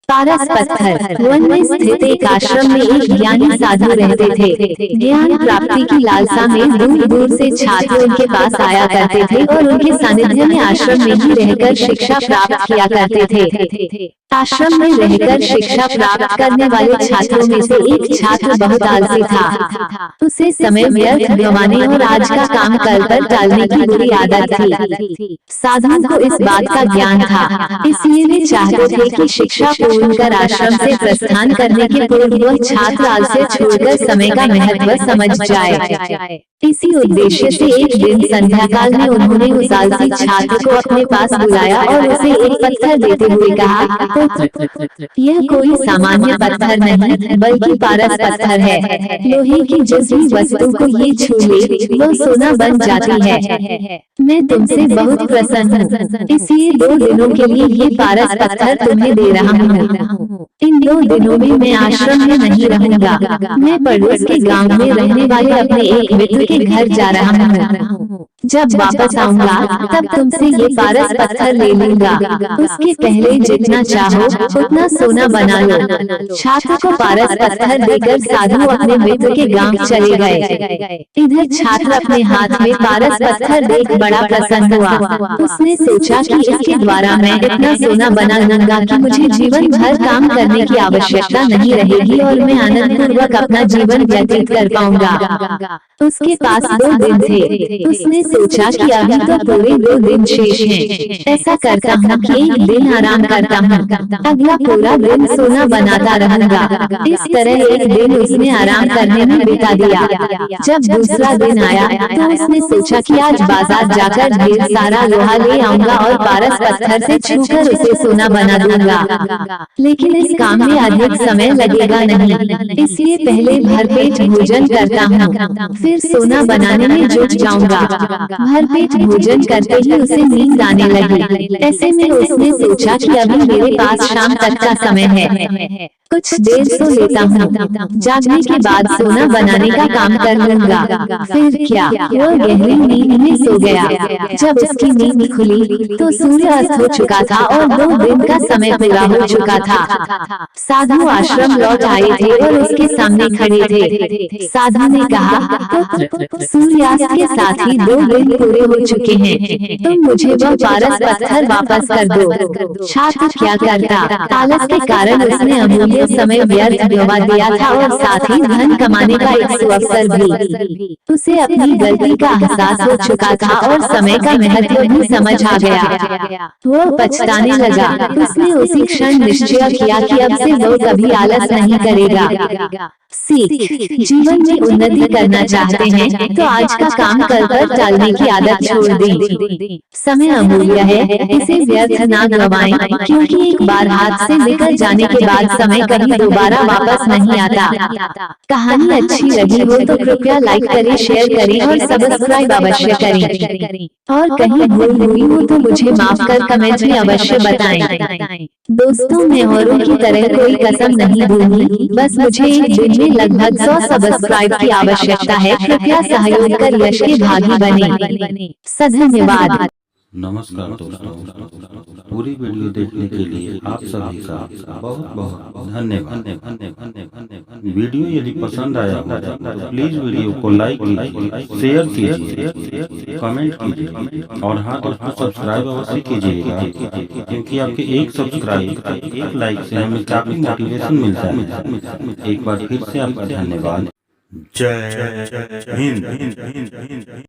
पारस पत्थर वन में स्थित एक आश्रम में एक ज्ञानी साधु रहते थे। ज्ञान प्राप्ति की लालसा में दूर दूर से छात्र उनके पास आया करते थे और उनके सानिध्य में आश्रम में ही रहकर शिक्षा प्राप्त किया करते थे। आश्रम में रहकर शिक्षा प्राप्त करने वाले छात्रों में से एक छात्र बहुत आलसी था। उसे समय व्यर्थ गंवाने और आज का काम कल पर टालने की बुरी आदत थी। साधु को इस बात का ज्ञान था, इसलिए वे चाहते थे कि शिक्षा पूर्ण कर आश्रम से प्रस्थान करने के पूर्व वह छात्र आलस्य छोड़कर समय का महत्व समझ जाए। इसी उद्देश्य से एक दिन संध्या काल में उन्होंने उस आलसी छात्र को अपने पास बुलाया और उसे एक पत्थर देते हुए कहा, पुत्र, यह कोई सामान्य पत्थर नहीं बल्कि पारस पत्थर है। लोहे की जिस भी वस्तु को ये छू ले वह सोना बन जाती है। मैं तुमसे बहुत प्रसन्न हूँ, इसलिए 2 दिनों के लिए ये पारस पत्थर तुम्हें दे रहा हूँ। इन 2 दिनों में मैं आश्रम में नहीं रहूंगा। मैं पड़ोस के गांव में रहने वाले अपने एक मित्र के घर जा रहा हूँ। जब वापस आऊंगा तब तुमसे ये पारस पत्थर ले लूंगा। उसके पहले जितना चाहो उतना सोना बना लो। छात्र को पारस पत्थर देकर साधु अपने मित्र के गांव चले गए। इधर छात्र अपने हाथ में पारस पत्थर देख बड़ा प्रसन्न हुआ। उसने सोचा कि इसके द्वारा मैं इतना सोना बना लूंगा कि मुझे जीवन भर काम करने की आवश्यकता नहीं रहेगी और मैं आनंद पूर्वक अपना जीवन व्यतीत कर पाऊंगा। उसके पास 2 दिन थे। उसने सोचा कि अभी तो पूरे 2 दिन शेष हैं। ऐसा करता हूँ कि एक दिन आराम करता हूँ, अगला पूरा दिन सोना बनाता रहूंगा। इस तरह एक दिन उसने आराम करने में बिता दिया। जब दूसरा दिन आया तो उसने सोचा कि आज बाजार जाकर ढेर सारा लोहा ले आऊंगा और पारस पत्थर से छूकर उसे सोना बना दूंगा। लेकिन इस काम में अधिक समय लगेगा नहीं, इसलिए पहले भरपेट भोजन करता हूँ, फिर सोना बनाने में जुट जाऊंगा। भरपेट भोजन करते ही उसे नींद आने लगी। ऐसे में उसने सोचा कि अभी मेरे पास शाम तक का समय है, कुछ देर सो लेता हूँ, जागने के बाद सोना बनाने का काम कर लूंगा। फिर क्या, वह गहरी नींद में सो गया। जब उसकी नींद खुली तो सूर्य अस्त हो चुका था और 2 दिन का समय पूरा हो चुका था। साधु आश्रम लौट आए थे और उसके सामने खड़े थे। साधु ने कहा, पुत्र, सूर्यास्त के साथ ही 2 दिन पूरे हो चुके हैं, तुम मुझे वह पारस पत्थर वापस कर दो। छात्र क्या करता, आलस के कारण उसने अमूल्य समय व्यर्थ गंवा दिया था और साथ ही धन कमाने का एक सुअवसर भी। उसे अपनी गलती का एहसास हो चुका था और समय का महत्व भी समझ आ गया। वह पछताने लगा। उसने उसी क्षण निश्चय किया कि अब से वो कभी आलस नहीं करेगा। सीख, जीवन में उन्नति करना चाहते हैं तो आज का काम कल पर टालने की आदत छोड़ दें। समय अमूल्य है, इसे व्यर्थ ना गंवाएं, क्योंकि एक बार हाथ से निकल जाने के बाद समय कभी दोबारा वापस नहीं आता। कहानी अच्छी लगी हो तो कृपया लाइक करें, शेयर करें और सब्सक्राइब अवश्य करें। और कहीं भूल हुई हो तो मुझे माफ कर कमेंट में अवश्य बताएं। दोस्तों, मैं औरों की तरह कोई कसम नहीं दूंगी, बस मुझे एक दिन में लगभग 100 सब्सक्राइब की आवश्यकता है। कृपया सहयोग कर यश के भागी बने। धन्यवाद। नमस्कार दोस्तों, पूरी वीडियो देखने के लिए आप सभी का बहुत बहुत धन्यवाद। वीडियो यदि पसंद आया हो तो प्लीज वीडियो को लाइक कीजिए, शेयर कीजिए, कमेंट कीजिए और हाँ दोस्तों, सब्सक्राइब अवश्य कीजिएगा, क्योंकि आपके एक सब्सक्राइब, एक लाइक से हमें काफी मोटिवेशन मिलता है। एक बार फिर से आपका धन्यवाद। जय हिंद।